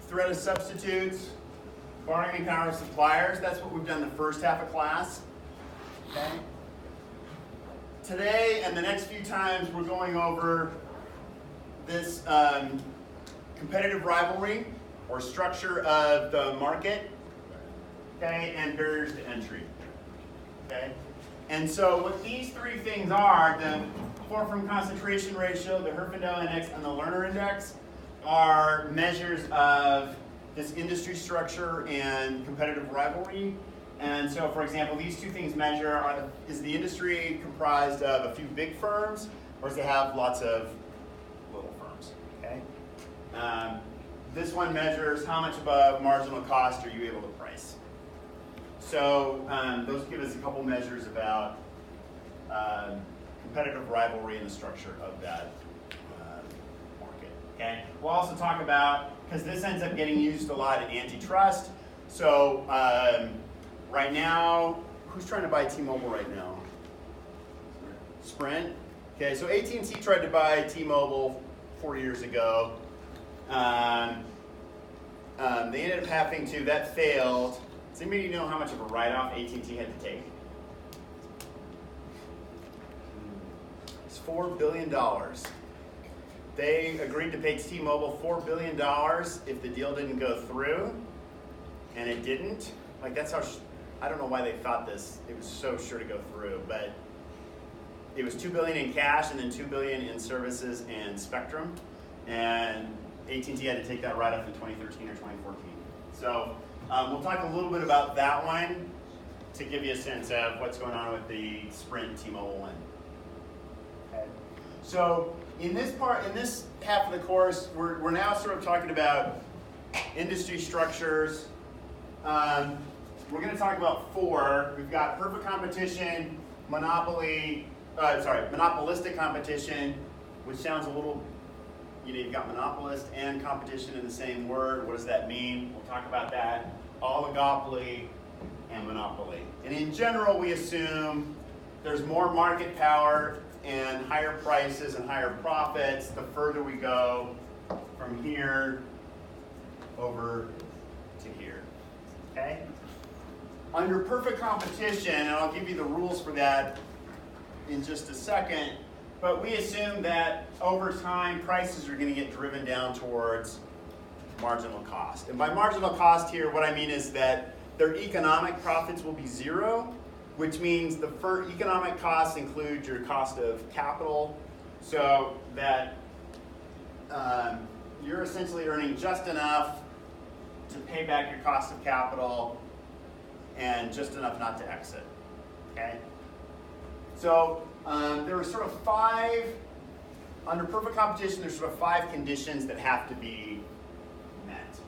threat of substitutes, bargaining power of suppliers. That's what we've done the first half of class. Okay. Today and the next few times we're going over this competitive rivalry or structure of the market, okay, and barriers to entry. Okay. And so what these three things are, the core firm concentration ratio, the Herfindahl index, and the Lerner index, are measures of this industry structure and competitive rivalry. And so, for example, these two things measure, is the industry comprised of a few big firms, or does it have lots of little firms? Okay. This one measures how much above marginal cost are you able to price. So those give us a couple measures about competitive rivalry and the structure of that market. Okay. We'll also talk about, because this ends up getting used a lot in antitrust. So right now, who's trying to buy T-Mobile right now? Sprint. Okay, so AT&T tried to buy T-Mobile 4 years ago. They ended up having to, that failed. Does anybody know how much of a write-off AT&T had to take? It's $4 billion. They agreed to pay T-Mobile $4 billion if the deal didn't go through, and it didn't. Like, that's how, I don't know why they thought this. It was so sure to go through, but it was $2 billion in cash and then $2 billion in services and spectrum, and AT&T had to take that write-off in 2013 or 2014. So we'll talk a little bit about that one to give you a sense of what's going on with the Sprint T-Mobile one. Okay. So in this half of the course, we're now sort of talking about industry structures. We're going to talk about four. We've got perfect competition, monopolistic competition, which sounds a little, you've got monopolist and competition in the same word. What does that mean? We'll talk about that. Oligopoly and monopoly. And in general, we assume there's more market power and higher prices and higher profits the further we go from here over to here. Okay? Under perfect competition, and I'll give you the rules for that in just a second, but we assume that over time prices are going to get driven down towards marginal cost. And by marginal cost here, what I mean is that their economic profits will be zero, which means the economic costs include your cost of capital, so that you're essentially earning just enough to pay back your cost of capital and just enough not to exit. Okay? So there are sort of under perfect competition, there's sort of 5 conditions that have to be met.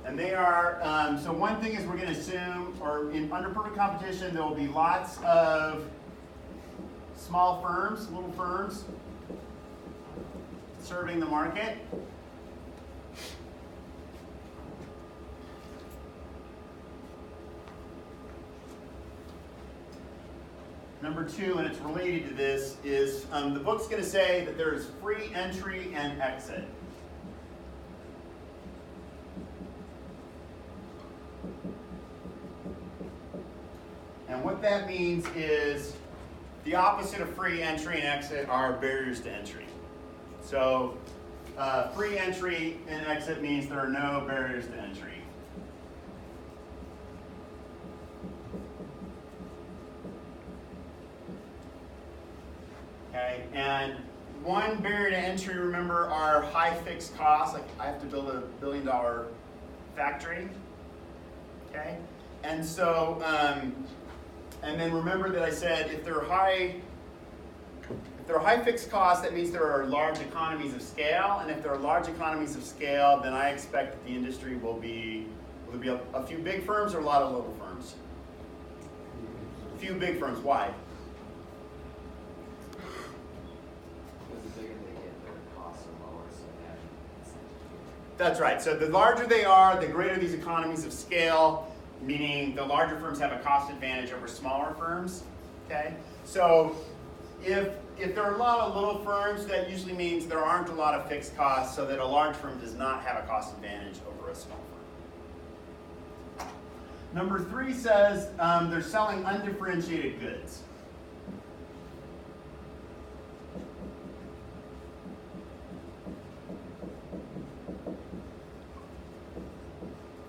And they are, so one thing is we're going to assume, under perfect competition, there will be lots of small firms, little firms, serving the market. Number 2, and it's related to this, is the book's going to say that there is free entry and exit. And what that means is the opposite of free entry and exit are barriers to entry. So free entry and exit means there are no barriers to entry. Okay, and one barrier to entry, remember, are high fixed costs. Like I have to build a $1 billion factory. Okay, and so, and then remember that I said if there are high fixed costs, that means there are large economies of scale. And if there are large economies of scale, then I expect that the industry will be a few big firms or a lot of little firms. A few big firms. Why? That's right. So the larger they are, the greater these economies of scale, meaning the larger firms have a cost advantage over smaller firms. Okay? So if there are a lot of little firms, that usually means there aren't a lot of fixed costs, so that a large firm does not have a cost advantage over a small firm. Number 3 says they're selling undifferentiated goods.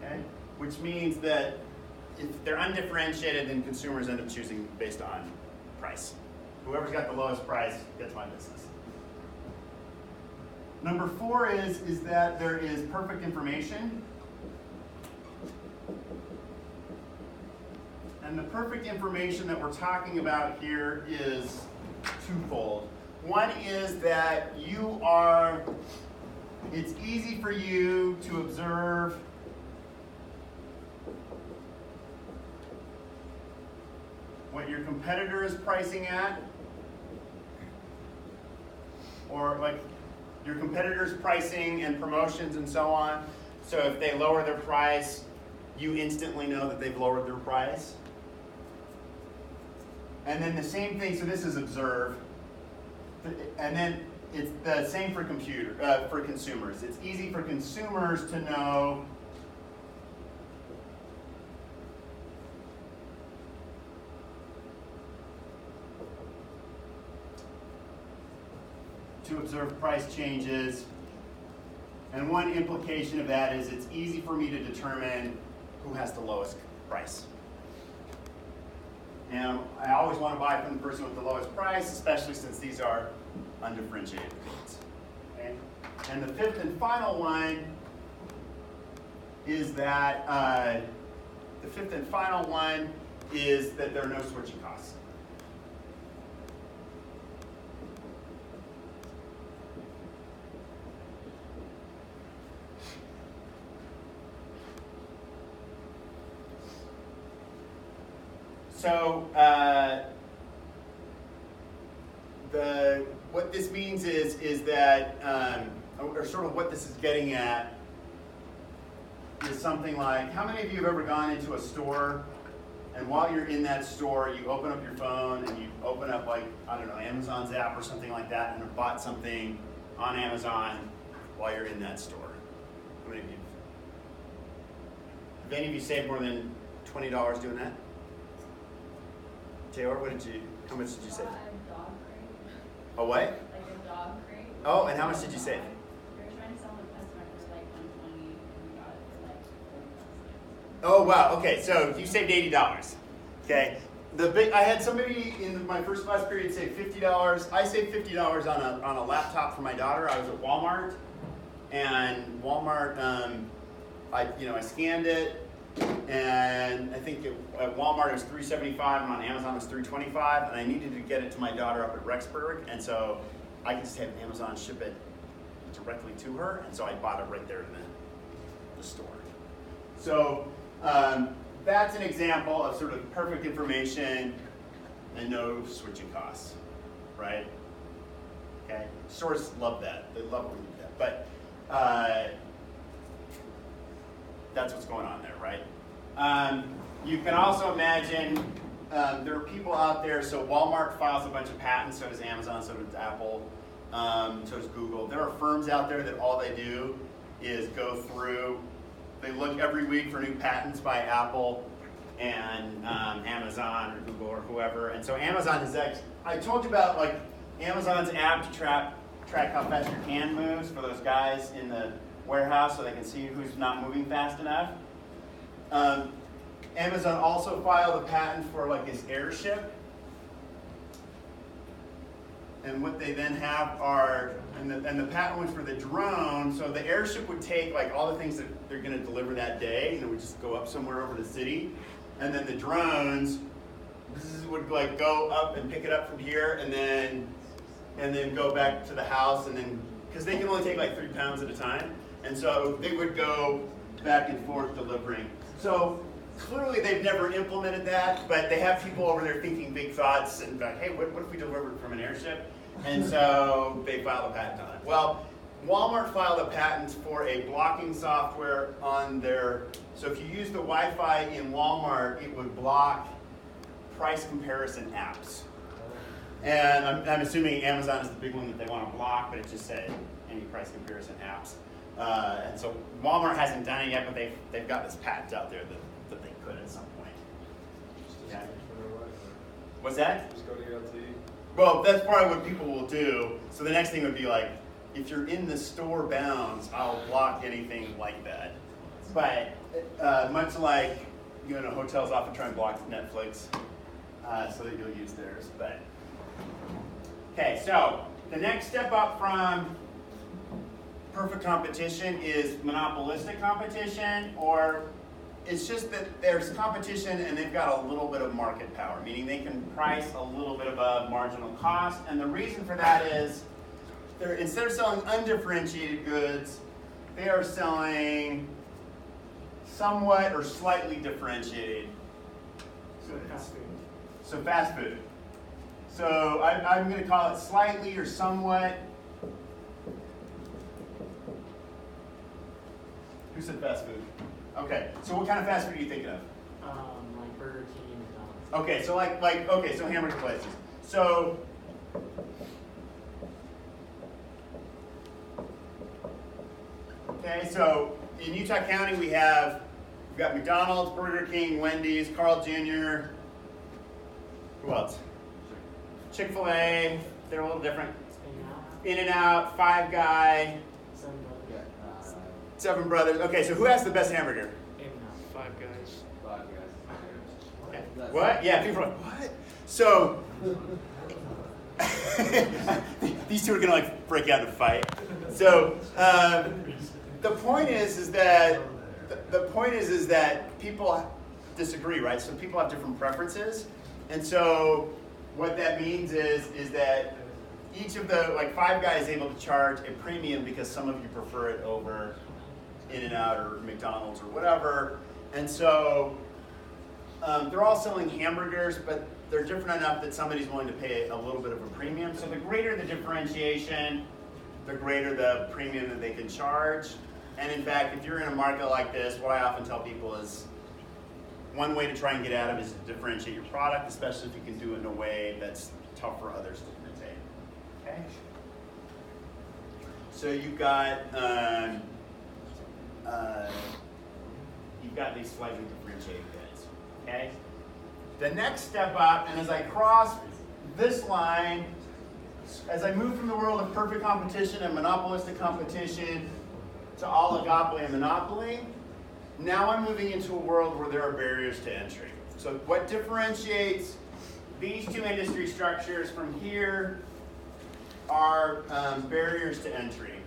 Okay? Which means that if they're undifferentiated, then consumers end up choosing based on price. Whoever's got the lowest price gets my business. Number 4 is that there is perfect information. And the perfect information that we're talking about here is twofold. One is that it's easy for you to observe what your competitor is pricing at, or like your competitor's pricing and promotions and so on. So if they lower their price, you instantly know that they've lowered their price. And then the same thing, so this is observe. And then it's the same for consumers. It's easy for consumers to know to observe price changes. And one implication of that is it's easy for me to determine who has the lowest price. And I always want to buy from the person with the lowest price, especially since these are undifferentiated goods. Okay? And the 5th and final one is that there are no switching costs. So what this means is that, or sort of what this is getting at, is something like, how many of you have ever gone into a store, and while you're in that store, you open up your phone and you open up, like, I don't know, Amazon's app or something like that, and have bought something on Amazon while you're in that store? How many of you? Have any of you saved more than $20 doing that? Taylor, how much did you save? A dog crate. A what? Like a dog crate. Oh, and how much did you save? We were trying to sell them a customer for like $120 and we got it for like $40. Oh, wow. Okay, so you saved $80. Okay. I had somebody in my first class period save $50. I saved $50 on a laptop for my daughter. I was at Walmart, and Walmart, I scanned it. And I think at Walmart it was $3.75, and on Amazon it was $3.25, and I needed to get it to my daughter up at Rexburg, and so I could just have Amazon ship it directly to her, and so I bought it right there in the store. So that's an example of sort of perfect information and no switching costs, right? Okay, stores love that. They love when you do that, but that's what's going on there, right? You can also imagine there are people out there, so Walmart files a bunch of patents, so does Amazon, so does Apple, so does Google. There are firms out there that all they do is go through, they look every week for new patents by Apple and Amazon or Google or whoever. And so Amazon is I told you about like Amazon's app to track how fast your can moves for those guys in the warehouse so they can see who's not moving fast enough. Amazon also filed a patent for like this airship. And what they then have are, and the patent was for the drone, so the airship would take like all the things that they're going to deliver that day, and it would just go up somewhere over the city. And then the drones would like go up and pick it up from here, and then go back to the house, and then, because they can only take like 3 pounds at a time. And so they would go back and forth delivering. So clearly they've never implemented that, but they have people over there thinking big thoughts and like, hey, what if we delivered from an airship? And so they filed a patent on it. Well, Walmart filed a patent for a blocking software on so if you use the Wi-Fi in Walmart, it would block price comparison apps. And I'm assuming Amazon is the big one that they want to block, but it just said any price comparison apps. And so Walmart hasn't done it yet, but they've got this patent out there that they could at some point. Yeah. What's that? Just go to your LTE. Well, that's probably what people will do. So the next thing would be like, if you're in the store bounds, I'll block anything like that. But much like, you know, hotels often try and block Netflix so that you'll use theirs. But okay, so the next step up from perfect competition is monopolistic competition, or it's just that there's competition and they've got a little bit of market power, meaning they can price a little bit above marginal cost. And the reason for that is instead of selling undifferentiated goods, they are selling somewhat or slightly differentiated goods. So fast food. So I'm going to call it slightly or somewhat. Who said fast food? Okay, so what kind of fast food are you thinking of? Like Burger King and McDonald's. Okay, so okay, so hamburger places. So okay, so in Utah County we've got McDonald's, Burger King, Wendy's, Carl Jr. Who else? Chick-fil-A. They're a little different. In-N-Out, Five Guy, Seven Brothers. Okay, so who has the best hamburger? Five Guys. Okay. What? Yeah, people are like, what? So these two are gonna like break out in a fight. So the point is that people disagree, right? So people have different preferences, and so what that means is that each of the Five Guys is able to charge a premium because some of you prefer it over In-N-Out or McDonald's or whatever, and so they're all selling hamburgers, but they're different enough that somebody's willing to pay a little bit of a premium. So the greater the differentiation, the greater the premium that they can charge. And in fact, if you're in a market like this, what I often tell people is one way to try and get out of it is to differentiate your product, especially if you can do it in a way that's tough for others to imitate. Okay? So you've got these slightly differentiated goods. Okay? The next step up, and as I cross this line, as I move from the world of perfect competition and monopolistic competition to oligopoly and monopoly, now I'm moving into a world where there are barriers to entry. So what differentiates these two industry structures from here are barriers to entry.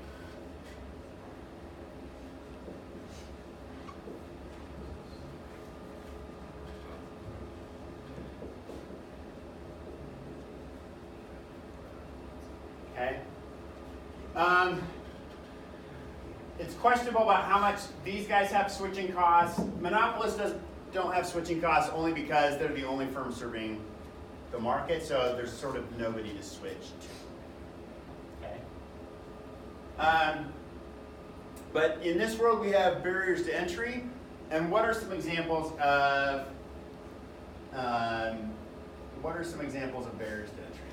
Okay. It's questionable about how much these guys have switching costs. Monopolists don't have switching costs only because they're the only firm serving the market, so there's sort of nobody to switch to. Okay. But in this world, we have barriers to entry. And what are some examples of barriers to entry?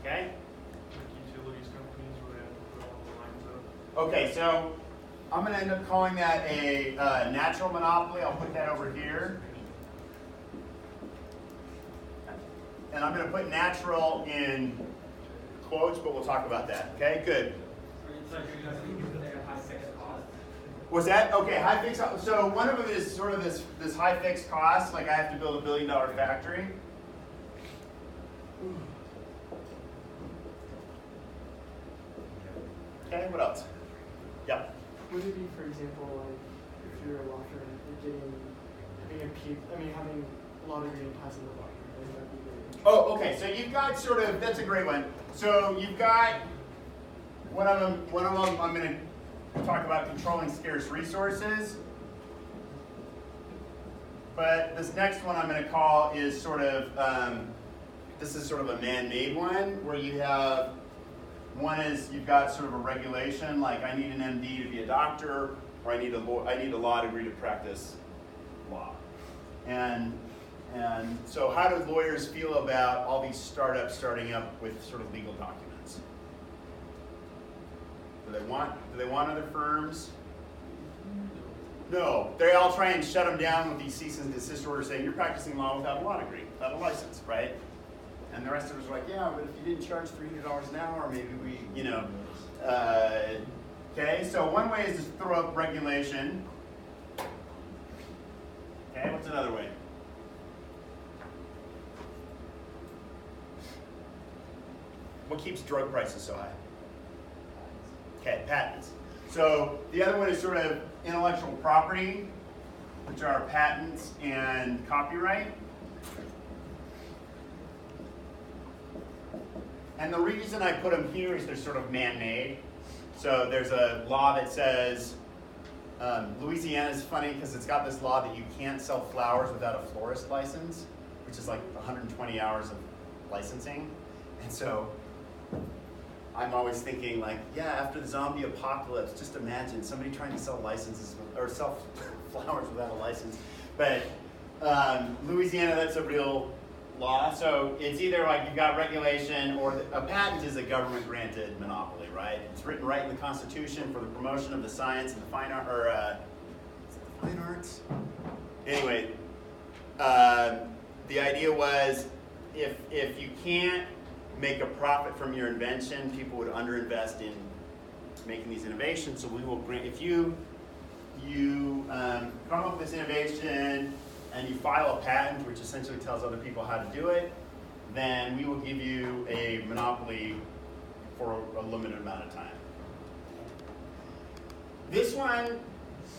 Okay. Utilities companies where they have to put all the lines up. Okay, so I'm going to end up calling that a natural monopoly. I'll put that over here. And I'm going to put natural in quotes, but we'll talk about that. Okay, good. Was that? Okay, high fixed cost. So one of them is sort of this high fixed cost, like I have to build $1 billion factory. Okay, what else? Yep. Would it be, for example, like if you're a law firm, having law degree and passing the law firm? Would that be very interesting? Oh, okay. So you've got sort of, that's a great one. So you've got one of them I'm going to talk about controlling scarce resources. But this next one I'm going to call is sort of, this is sort of a man-made one where you have, one is you've got sort of a regulation, like I need an MD to be a doctor, or I need a law degree to practice law. And so how do lawyers feel about all these startups starting up with sort of legal documents? Do they want other firms? No, they all try and shut them down with these cease and desist orders saying you're practicing law without a law degree, without a license, right? And the rest of us are like, yeah, but if you didn't charge $300 an hour, maybe we, okay, so one way is to throw up regulation. Okay, what's another way? What keeps drug prices so high? Okay, patents. So the other one is sort of intellectual property, which are patents and copyright. And the reason I put them here is they're sort of man-made. So there's a law that says, Louisiana is funny because it's got this law that you can't sell flowers without a florist license, which is like 120 hours of licensing. And so I'm always thinking like, yeah, after the zombie apocalypse, just imagine somebody trying to sell licenses or sell flowers without a license. But Louisiana, that's a real law. So it's either like you've got regulation or a patent is a government granted monopoly, right? It's written right in the Constitution for the promotion of the science and the fine art, or is it the fine arts? Anyway, the idea was if you can't make a profit from your invention, people would underinvest in making these innovations. So we will grant, if you come up with this innovation and you file a patent, which essentially tells other people how to do it, then we will give you a monopoly for a limited amount of time. This one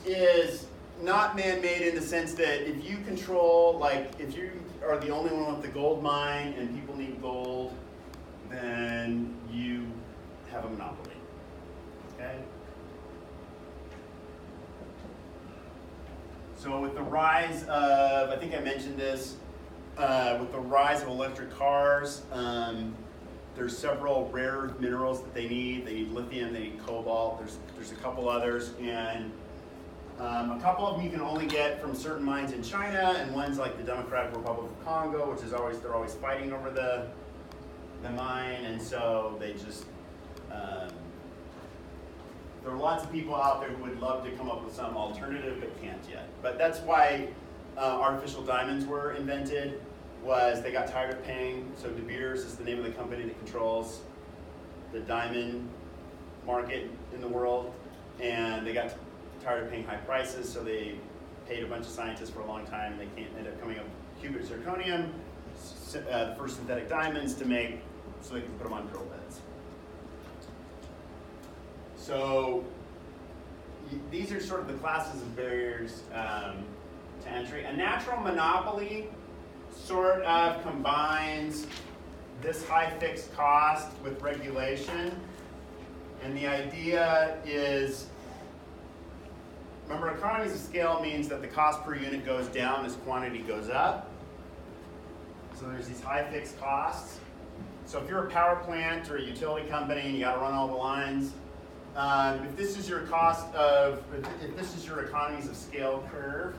is not man-made in the sense that if you control, like if you are the only one with the gold mine and people need gold, then you have a monopoly, okay? So with the rise of, I think I mentioned this, with the rise of electric cars, there's several rare minerals that they need. They need lithium, they need cobalt, there's a couple others, and a couple of them you can only get from certain mines in China, and ones like the Democratic Republic of Congo, which is they're always fighting over the mine, and so they just, there are lots of people out there who would love to come up with some alternative but can't yet. But that's why artificial diamonds were invented, was they got tired of paying. So De Beers is the name of the company that controls the diamond market in the world, and they got tired of paying high prices, so they paid a bunch of scientists for a long time, and they ended up coming up with cubic zirconium, the first synthetic diamonds to make, so they can put them on drill beds. So these are sort of the classes of barriers to entry. A natural monopoly sort of combines this high fixed cost with regulation, and the idea is, remember, economies of scale means that the cost per unit goes down as quantity goes up. So there's these high fixed costs. So if you're a power plant or a utility company and you got to run all the lines, if this is your cost of, if this is your economies of scale curve,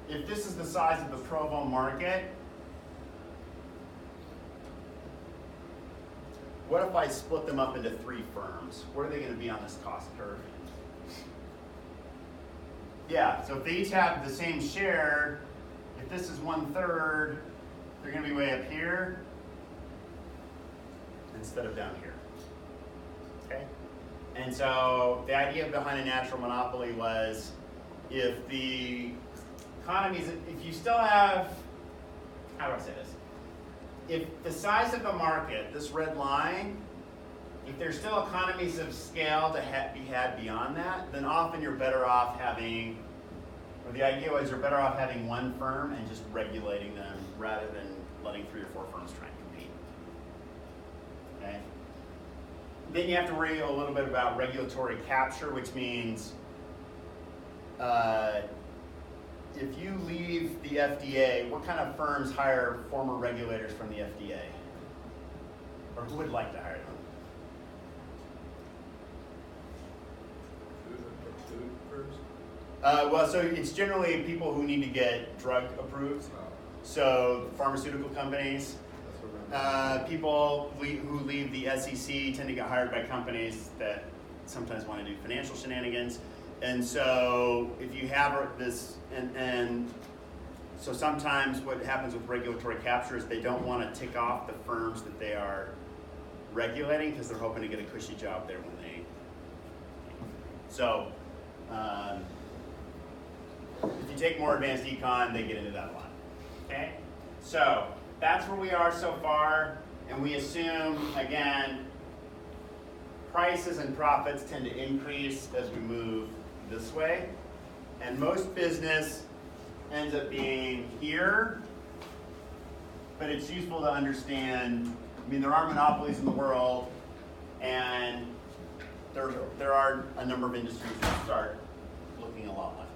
if this is the size of the Provo market, what if I split them up into 3 firms? What are they going to be on this cost curve? Yeah, so if they each have the same share, if this is 1/3, they're going to be way up here instead of down here. Okay? And so the idea behind a natural monopoly was if the economies, if you still have, how do I say this? If the size of the market, this red line, if there's still economies of scale to be had beyond that, then often you're better off having, or the idea was you're better off having one firm and just regulating them rather than letting 3 or 4 firms try and compete. Okay? Then you have to worry a little bit about regulatory capture, which means if you leave the FDA, what kind of firms hire former regulators from the FDA? Or who would like to hire them? Food firms? Well, so it's generally people who need to get drug approved. So pharmaceutical companies, People who leave the SEC tend to get hired by companies that sometimes want to do financial shenanigans. And so if you have this, and so sometimes what happens with regulatory capture is they don't want to tick off the firms that they are regulating because they're hoping to get a cushy job there when they, so if you take more advanced econ, they get into that a lot. Okay? So that's where we are so far, and we assume, again, prices and profits tend to increase as we move this way, and most business ends up being here, but it's useful to understand, I mean, there are monopolies in the world, and there are a number of industries that start looking a lot like